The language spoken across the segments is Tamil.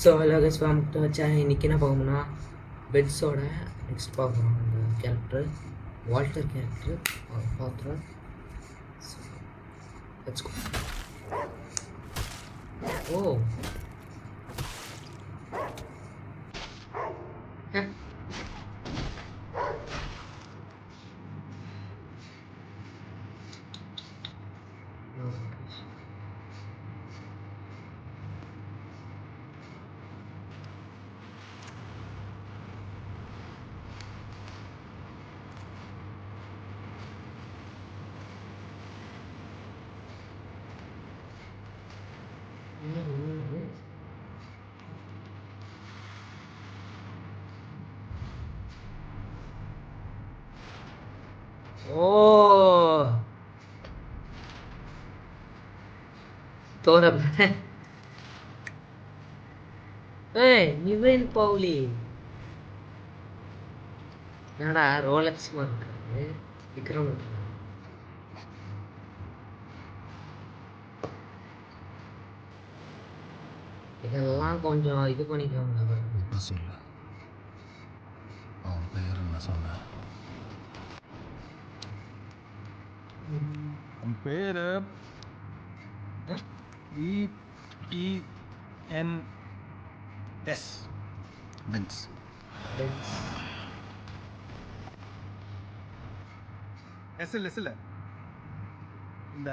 ஸோ அழகாக ஸ்வாமிட்டு வச்சா இன்றைக்கி என்ன பார்க்கணும்னா பெட்ஸோட நெக்ஸ்ட் பார்க்குறோம் அந்த கேரக்டர் வால்டர் கேரக்டர் பார்க்குறோம். Let's go. ஓ தோற நிவின் பவுலி என்னடா ரோலக்ஸ் இருக்காரு விக்ரம் இதெல்லாம் கொஞ்சம் இது பண்ணிக்கோங்க. சொல்லு, அவன் பேர் என்ன சொன்ன? உன் பேரு EPNS பென்ஸ். எஸ்எல் இந்த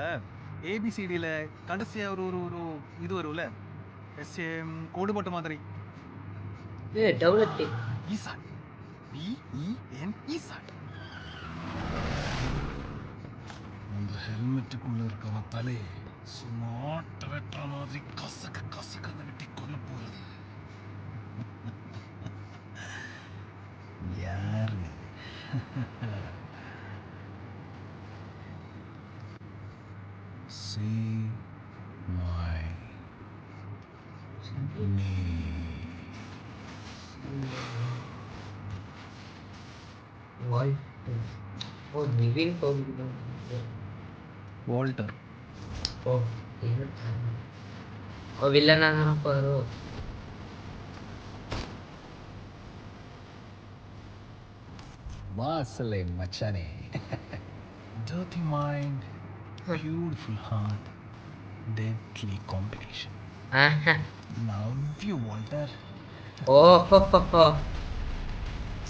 ஏபிசிடியில் கடைசியாக ஒரு ஒரு இது வரும்ல, எஸ்ஏம் கோடு போட்ட மாதிரி. டெவலப்பிங் ஈசாட், BEN ஈசாட். அந்த ஹெல்மெட்டுக்குள்ள இருக்கிற தலை சுமாட்ட வெட்டுற மாதிரி கசக்க வெட்டி கொல்ல போகுது. யாரு? See my name. Nivin Pauli Walter. வில்லனா பாரு. வாசலை மச்சானே. Dirty mind, beautiful heart, deadly combination. Love you, Walter.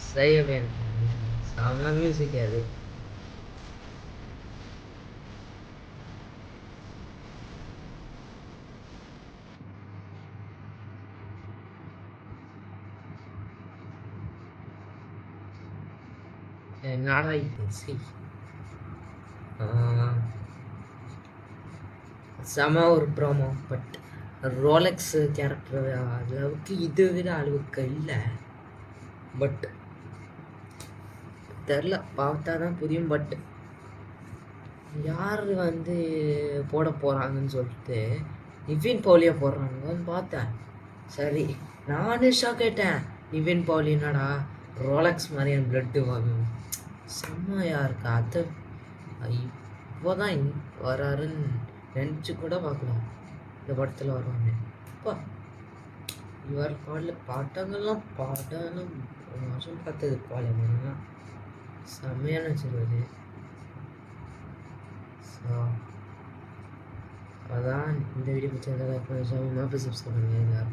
சரி செம்ம மியூசிக் அது. என்னடா இது செம ஒரு ப்ரோமோ. பட் ரோலெக்ஸ் கேரக்டர் அளவுக்கு இது விட அளவுக்கு இல்லை. பட் தெரில, பார்த்தா தான் புரியும். பட் யார் போட போகிறாங்கன்னு சொல்லிட்டு நிவின் பவுலியை போடுறாங்கன்னு பார்த்தேன். சரி, நானே ஷாக் ஆகிட்டேன். நிவின் பவுலினாடா ரோலெக்ஸ் மாதிரி என் பிளட்டு வாங்கும் செம்மையாக இருக்கா. அது இப்போதான் வராருன்னு நினச்சி கூட பார்க்கலாம் இந்த படத்தில் வருவாங்க. அப்பா இவர் பாட்டங்கள்லாம் பாடணும் ஒரு மாதம் பார்த்தது பாலம்னா செம்மையாக நினச்சிருவாரு. ஸோ அதான் இந்த வீடியோ பிடிச்சதை லைக் பண்ணி சப்ஸ்கிரைப் பண்ணுங்கள்.